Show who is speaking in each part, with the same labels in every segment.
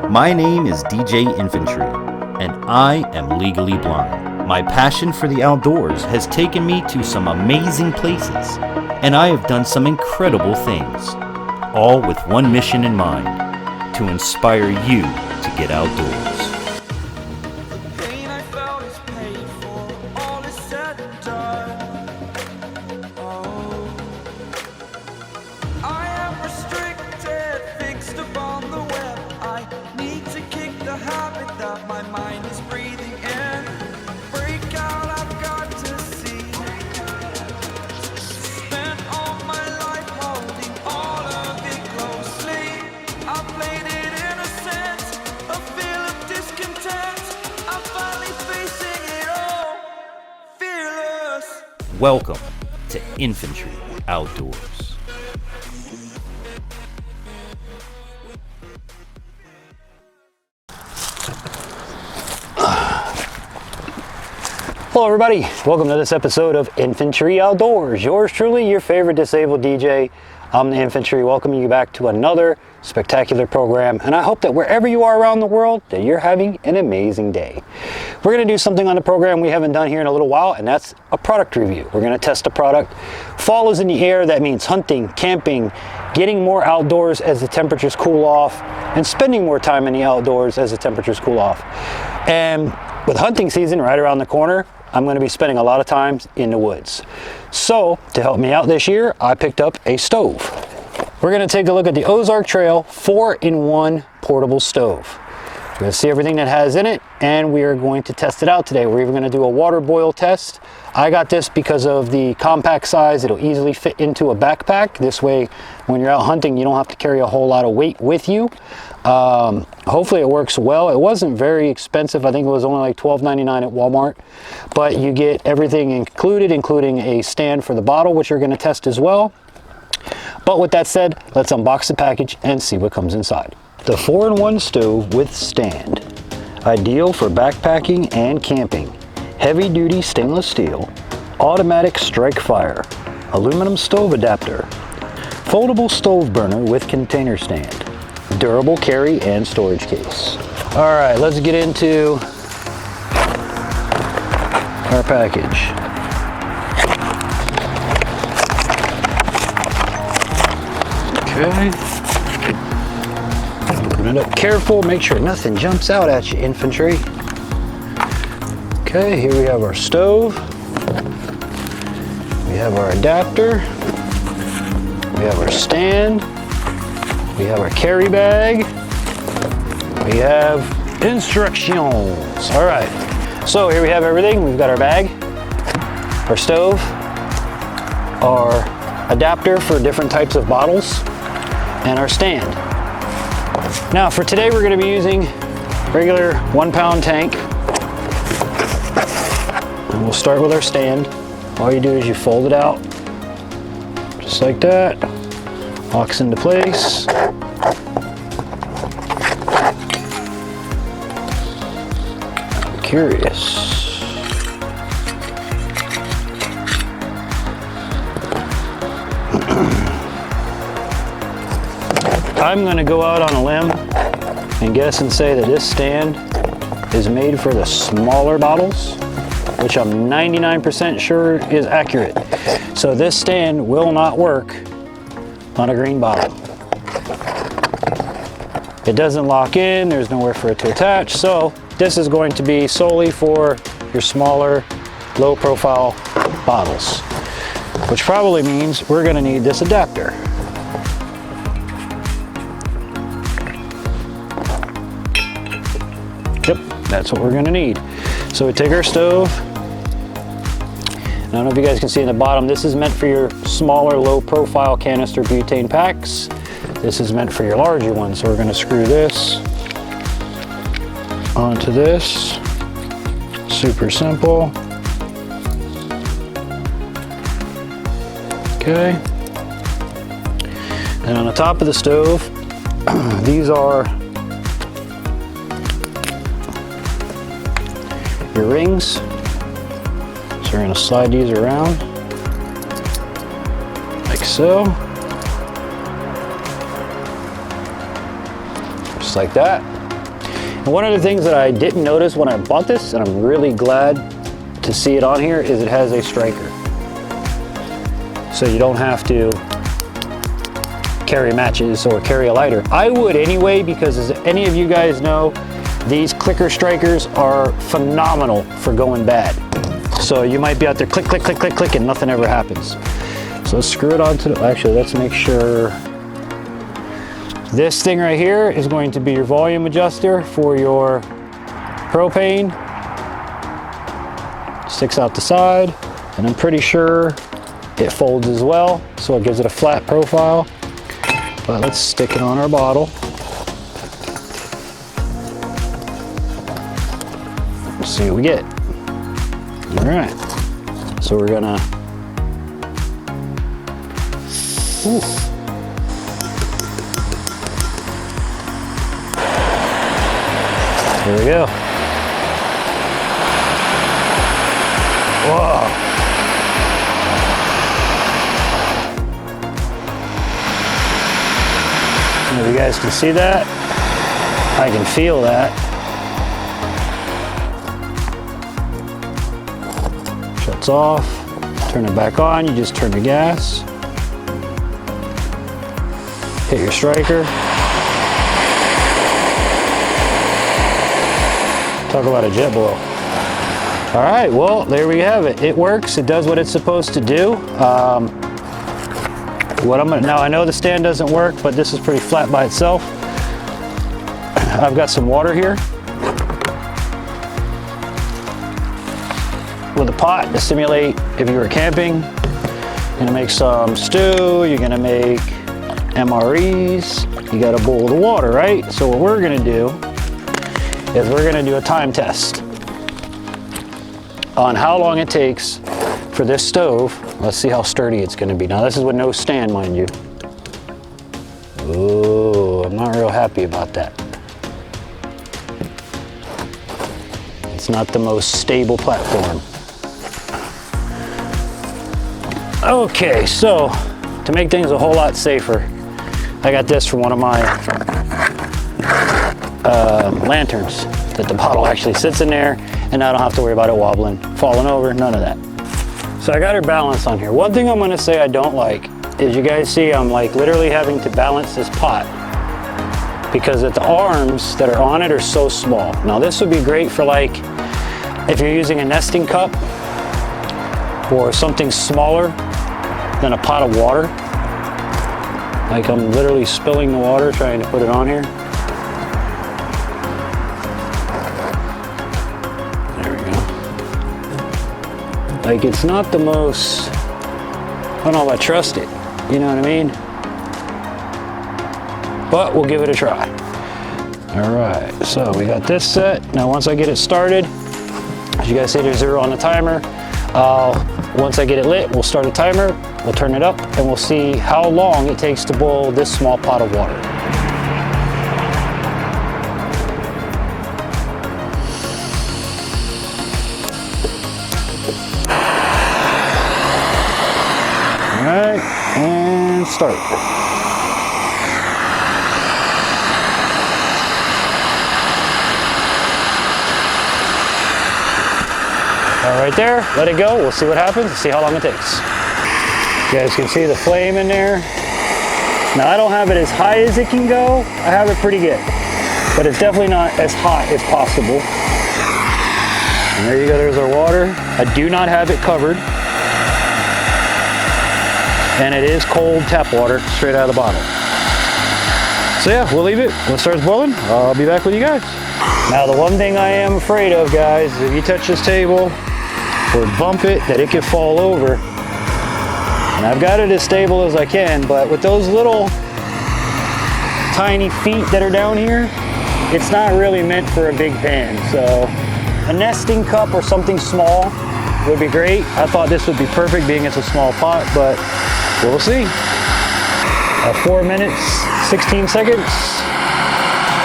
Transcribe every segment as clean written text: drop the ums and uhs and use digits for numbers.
Speaker 1: My name is DJ Infantry, and I am legally blind. My passion for the outdoors has taken me to some amazing places, and I have done some incredible things, all with one mission in mind: to inspire you to get outdoors. Welcome to Infantry Outdoors.
Speaker 2: Hello everybody, welcome to this episode of Infantry Outdoors. Yours truly, your favorite disabled DJ. I'm the Infantry, welcoming you back to another spectacular program, and I hope that wherever you are around the world, that you're having an amazing day. We're going to do something on the program we haven't done here in a little while, and that's a product review. We're going to test a product. Fall is in the air. That means hunting, camping, getting more outdoors as the temperatures cool off, and spending more time in the outdoors as the temperatures cool off. And with hunting season right around the corner, I'm going to be spending a lot of time in the woods. So to help me out this year, I picked up a stove. We're going to take a look at the Ozark Trail 4-in-1 portable stove. We're going to see everything that has in it, and we are going to test it out today. We're even going to do a water boil test. I got this because of the compact size. It'll easily fit into a backpack. This way, when you're out hunting, you don't have to carry a whole lot of weight with you. Hopefully it works well. It wasn't very expensive. I think it was only like $12.99 at Walmart, but you get everything included, including a stand for the bottle, which you're going to test as well. But with that said, let's unbox the package and see what comes inside. The 4-in-1 stove with stand, ideal for backpacking and camping. Heavy duty stainless steel, automatic strike fire, aluminum stove adapter, foldable stove burner with container stand, durable carry and storage case. All right, let's get into our package. Okay. Open it up careful, make sure nothing jumps out at you, infantry. Okay, here we have our stove. We have our adapter. We have our stand. We have our carry bag. We have instructions. All right, so here we have everything. We've got our bag, our stove, our adapter for different types of bottles, and our stand. Now for today, we're going to be using regular 1-pound tank. And we'll start with our stand. All you do is you fold it out, just like that. Locks into place. I'm curious. I'm going to go out on a limb and guess and say that this stand is made for the smaller bottles, which I'm 99% sure is accurate. So this stand will not work on a green bottle. It doesn't lock in, there's nowhere for it to attach, so this is going to be solely for your smaller, low profile bottles, which probably means we're going to need this adapter. Yep, that's what we're going to need. So we take our stove. I don't know if you guys can see in the bottom, this is meant for your smaller, low profile canister butane packs. This is meant for your larger ones. So we're going to screw this onto this. Super simple. Okay. And on the top of the stove, these are your rings. So we're going to slide these around like so. Just like that. One of the things that I didn't notice when I bought this, and I'm really glad to see it on here, is it has a striker. So you don't have to carry matches or carry a lighter. I would anyway, because as any of you guys know, these clicker strikers are phenomenal for going bad. So you might be out there click, click, click, click, click, and nothing ever happens. So let's screw it onto the, actually, let's make sure. This thing right here is going to be your volume adjuster for your propane. Sticks out the side, and I'm pretty sure it folds as well, so it gives it a flat profile. But let's stick it on our bottle. Let's see what we get. All right, so we're gonna, ooh. Here we go. Whoa. If you guys can see that, I can feel that. Shuts off, turn it back on, you just turn the gas, hit your striker. Talk about a jet blow. All right, well, there we have it. It works, it does what it's supposed to do. Now I know the stand doesn't work, but this is pretty flat by itself. I've got some water here with a pot to simulate if you were camping. You're gonna make some stew, you're gonna make MREs, you got a bowl of water, right? So what we're gonna do is we're gonna do a time test on how long it takes for this stove. Let's see how sturdy it's gonna be. Now this is with no stand, mind you. Oh, I'm not real happy about that. It's not the most stable platform. Okay, so to make things a whole lot safer, I got this from one of my lanterns that the bottle actually sits in there, and I don't have to worry about it wobbling, falling over, none of that. So I got her balanced on here. One thing I'm gonna say I don't like is, you guys see I'm like literally having to balance this pot because the arms that are on it are so small. Now this would be great for like if you're using a nesting cup or something smaller than a pot of water. Like I'm literally spilling the water trying to put it on here. Like it's not the most, I don't know if I trust it, you know what I mean? But we'll give it a try. All right, so we got this set. Now once I get it started, as you guys see there's 0 on the timer. Once I get it lit, we'll start a timer, we'll turn it up, and we'll see how long it takes to boil this small pot of water. All right, and start. All right there, let it go. We'll see what happens and see how long it takes. You guys can see the flame in there. Now I don't have it as high as it can go. I have it pretty good, but it's definitely not as hot as possible. And there you go, there's our water. I do not have it covered. And it is cold tap water straight out of the bottle. So yeah, we'll leave it. When it starts boiling, I'll be back with you guys. Now the one thing I am afraid of, guys, is if you touch this table or bump it, that it could fall over. And I've got it as stable as I can, but with those little tiny feet that are down here, it's not really meant for a big pan. So a nesting cup or something small would be great. I thought this would be perfect being it's a small pot, but we'll see. 4 minutes, 16 seconds.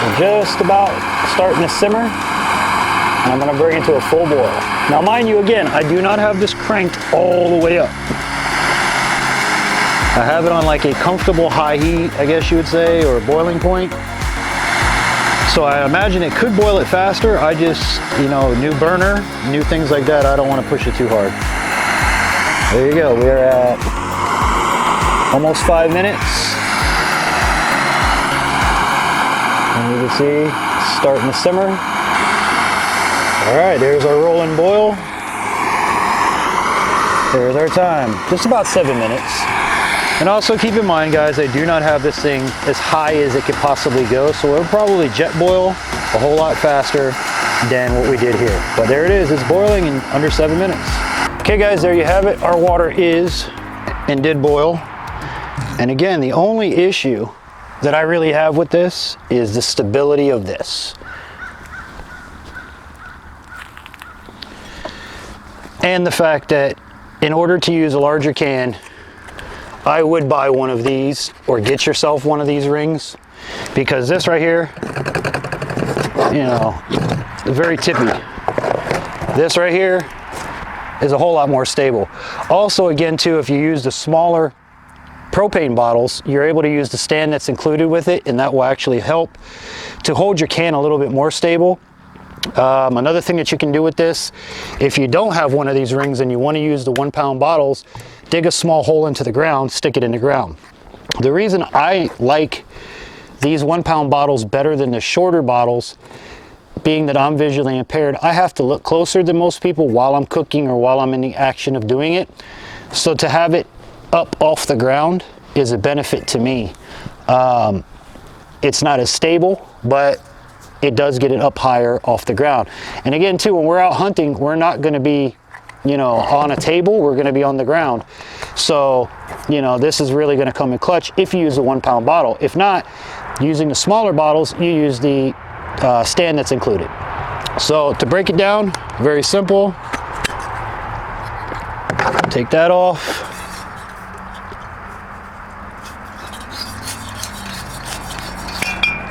Speaker 2: We're just about starting to simmer, and I'm gonna bring it to a full boil. Now mind you, again, I do not have this cranked all the way up. I have it on like a comfortable high heat, I guess you would say, or a boiling point. So I imagine it could boil it faster. I just, you know, new burner, new things like that, I don't want to push it too hard. There you go, we're at almost 5 minutes. And you can see it's starting to simmer. All right, there's our rolling boil. There's our time, just about 7 minutes. And also keep in mind, guys, I do not have this thing as high as it could possibly go, so it'll probably jet boil a whole lot faster than what we did here. But there it is, it's boiling in under 7 minutes. Okay guys, there you have it. Our water is and did boil. And again, the only issue that I really have with this is the stability of this. And the fact that in order to use a larger can, I would buy one of these or get yourself one of these rings, because this right here, you know, is very tippy. This right here is a whole lot more stable. Also, again too, if you use the smaller propane bottles, you're able to use the stand that's included with it, and that will actually help to hold your can a little bit more stable. Another thing that you can do with this, if you don't have one of these rings and you want to use the 1 pound bottles, dig a small hole into the ground, stick it in the ground. The reason I like these 1 pound bottles better than the shorter bottles, being that I'm visually impaired, I have to look closer than most people while I'm cooking or while I'm in the action of doing it. So to have it up off the ground is a benefit to me. It's not as stable, but it does get it up higher off the ground. And again too, when we're out hunting, we're not going to be, you know, on a table, we're going to be on the ground. So, you know, this is really going to come in clutch if you use a 1 pound bottle. If not, using the smaller bottles, you use the stand that's included. So to break it down, very simple. Take that off.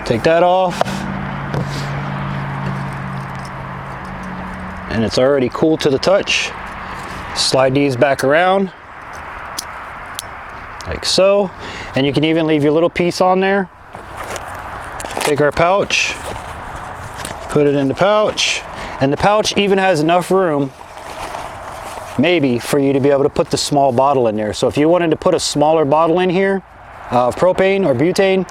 Speaker 2: Take that off. And it's already cool to the touch. Slide these back around like so, and you can even leave your little piece on there. Take our pouch, put it in the pouch, and the pouch even has enough room maybe for you to be able to put the small bottle in there. So if you wanted to put a smaller bottle in here of propane or butane,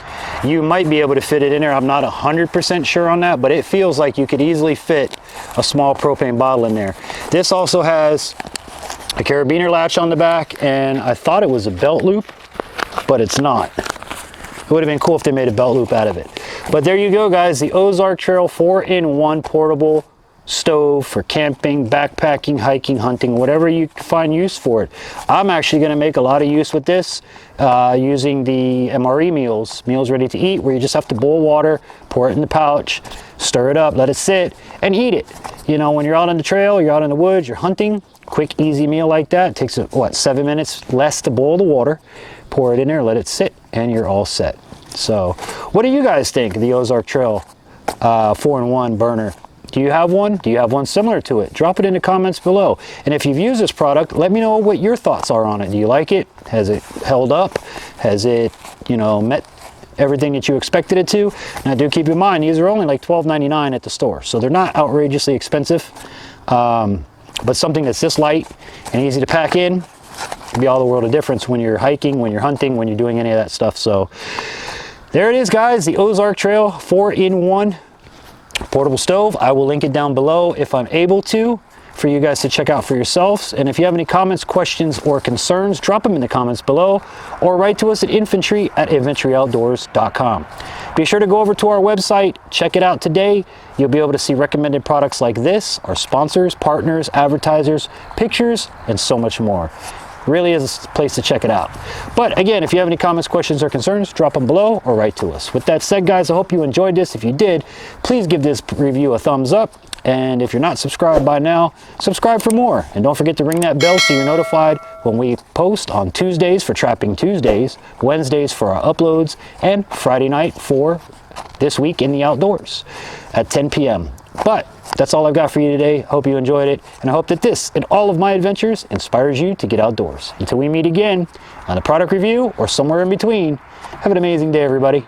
Speaker 2: you might be able to fit it in there. I'm not 100% sure on that, but it feels like you could easily fit a small propane bottle in there. This also has a carabiner latch on the back, and I thought it was a belt loop, but it's not. It would have been cool if they made a belt loop out of it. But there you go, guys, the Ozark Trail 4-in-1 portable stove for camping, backpacking, hiking, hunting, whatever you find use for it. I'm actually going to make a lot of use with this using the MRE meals ready to eat, where you just have to boil water, pour it in the pouch, stir it up, let it sit, and eat it. You know, when you're out on the trail, you're out in the woods, you're hunting, quick, easy meal like that. It takes, what, 7 minutes less to boil the water. Pour it in there, let it sit, and you're all set. So, what do you guys think of the Ozark Trail 4-in-1 burner? Do you have one? Do you have one similar to it? Drop it in the comments below. And if you've used this product, let me know what your thoughts are on it. Do you like it? Has it held up? Has it, you know, met everything that you expected it to? Now, do keep in mind, these are only like $12.99 at the store, so they're not outrageously expensive. But something that's this light and easy to pack in can be all the world of difference when you're hiking, when you're hunting, when you're doing any of that stuff. So there it is, guys, the Ozark Trail 4-in-1 portable stove. I will link it down below if I'm able to, for you guys to check out for yourselves. And if you have any comments, questions, or concerns, drop them in the comments below, or write to us at infantry@infantryoutdoors.com. Be sure to go over to our website, check it out today. You'll be able to see recommended products like this, our sponsors, partners, advertisers, pictures, and so much more. Really is a place to check it out. But again, if you have any comments, questions, or concerns, drop them below or write to us. With that said, guys, I hope you enjoyed this. If you did, please give this review a thumbs up. And if you're not subscribed by now, subscribe for more. And don't forget to ring that bell so you're notified when we post on Tuesdays for Trapping Tuesdays, Wednesdays for our uploads, and Friday night for This Week in the Outdoors at 10 p.m. But that's all I've got for you today. Hope you enjoyed it, and I hope that this and all of my adventures inspires you to get outdoors. Until we meet again on a product review or somewhere in between, have an amazing day, everybody.